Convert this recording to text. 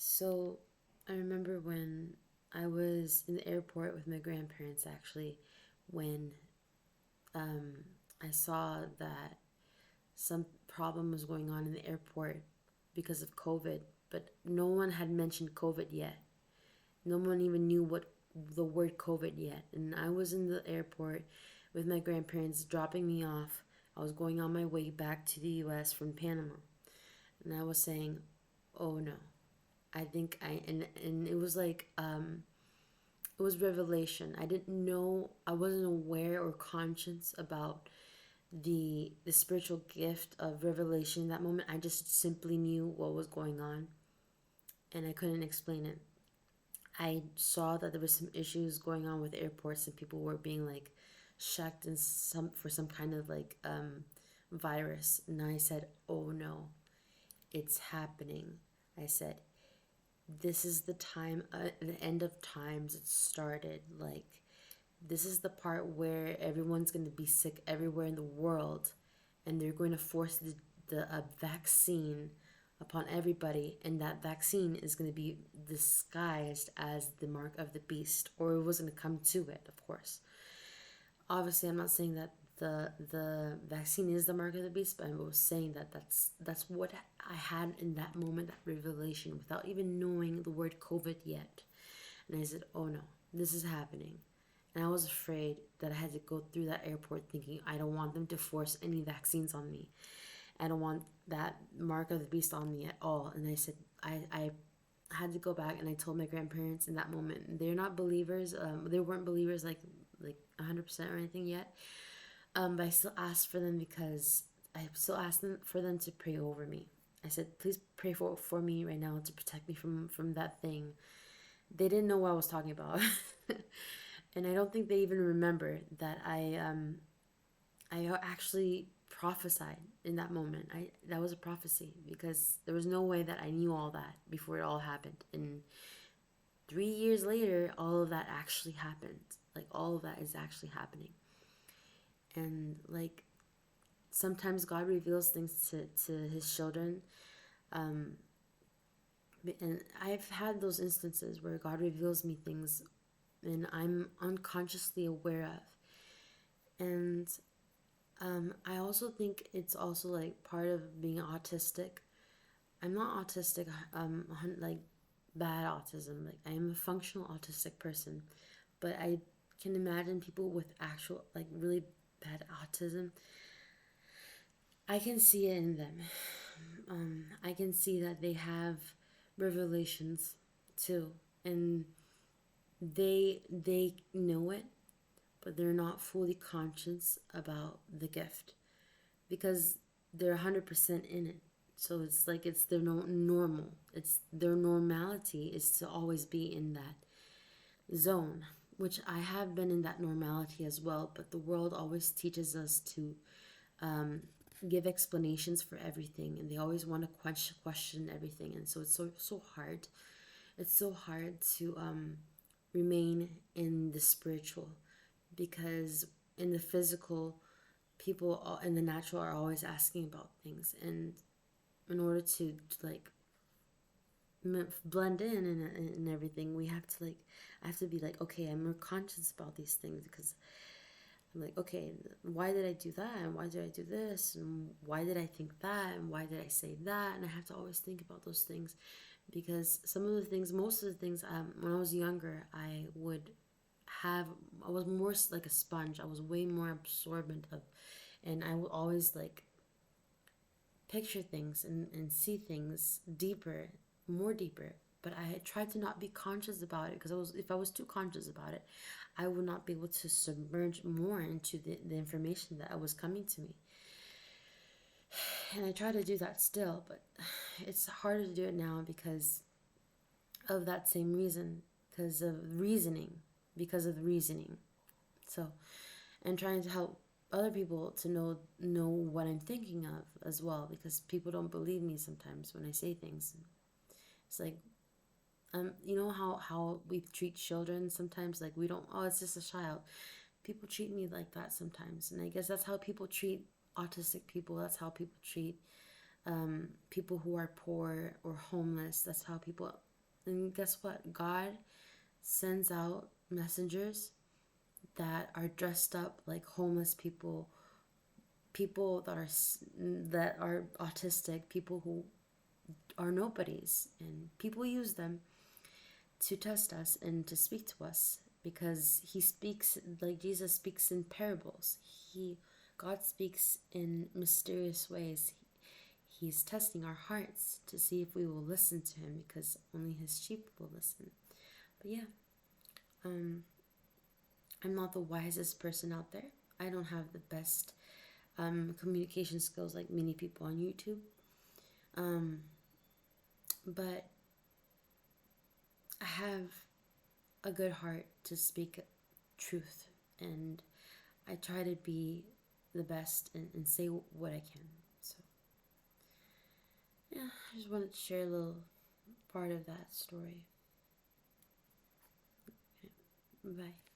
So I remember when I was in the airport with my grandparents, actually, when um, I saw that some problem was going on in the airport because of COVID, but no one had mentioned COVID yet. No one even knew what the word COVID yet. And I was in the airport with my grandparents dropping me off. I was going on my way back to the US from Panama. And I was saying, oh no, and it was like it was revelation. I didn't know, I wasn't aware or conscious about the spiritual gift of revelation in that moment. I just simply knew what was going on and I couldn't explain it. I saw that there was some issues going on with airports and people were being like checked and some for some kind of like virus. And I said, "Oh no, it's happening." I said, "This is the time, the end of times. It started. Like, this is the part where everyone's going to be sick everywhere in the world, and they're going to force the vaccine upon everybody, and that vaccine is going to be disguised as the mark of the beast, or it was going to come to it, of course. Obviously, I'm not saying that the vaccine is the mark of the beast, but I was saying that that's what I had in that moment, that revelation, without even knowing the word COVID yet. And I said, "Oh no, this is happening." And I was afraid that I had to go through that airport thinking, I don't want them to force any vaccines on me. I don't want that mark of the beast on me at all. And I said, I had to go back and I told my grandparents in that moment. They're not believers. They weren't believers like 100% or anything yet. But I still asked for them because I still asked them for them to pray over me. I said, please pray for me right now to protect me from that thing. They didn't know what I was talking about. And I don't think they even remember that I actually prophesied in that moment. I That was a prophecy because there was no way that I knew all that before it all happened. And 3 years later, all of that actually happened. Like all of that is actually happening. And like sometimes God reveals things to his children. Um, and I've had those instances where God reveals me things and I'm unconsciously aware of. And I also think it's also like part of being autistic. I'm not autistic, like bad autism. Like I am a functional autistic person, but I can imagine people with actual like really bad autism. I can see it in them. I can see that they have revelations too, and they know it, but they're not fully conscious about the gift because they're 100% in it. So it's like it's their normal. It's their normality is to always be in that zone, which I have been in that normality as well. But the world always teaches us to um, give explanations for everything, and they always want to question everything, and so it's so hard. It's so hard to remain in the spiritual because in the physical people in the natural are always asking about things, and in order to like blend in and everything, we have to like I have to be like, okay, I'm more conscious about these things because I'm like, okay, why did I do that, and why did I do this, and why did I think that, and why did I say that, and I have to always think about those things because some of the things, most of the things, when I was younger, have I was more like a sponge. I was way more absorbent of, and I would always like picture things and see things deeper, more deeper. But I tried to not be conscious about it because if I was too conscious about it, I would not be able to submerge more into the information that was coming to me. And I try to do that still, but it's harder to do it now because of that same reason, because of reasoning. So, and trying to help other people to know what I'm thinking of as well because people don't believe me sometimes when I say things. It's like you know how we treat children sometimes, like we don't, oh, it's just a child. People treat me like that sometimes, and I guess that's how people treat autistic people. That's how people treat people who are poor or homeless. That's how people And guess what? God sends out messengers that are dressed up like homeless people, people that are autistic, people who are nobodies, and people use them to test us and to speak to us, because he speaks like Jesus speaks in parables. He God speaks in mysterious ways. He's testing our hearts to see if we will listen to him, because only his sheep will listen. But yeah, um, I'm not the wisest person out there. I don't have the best communication skills like many people on YouTube. Um, but I have a good heart to speak truth, and I try to be the best and say what I can. So, yeah, I just wanted to share a little part of that story. Okay, bye.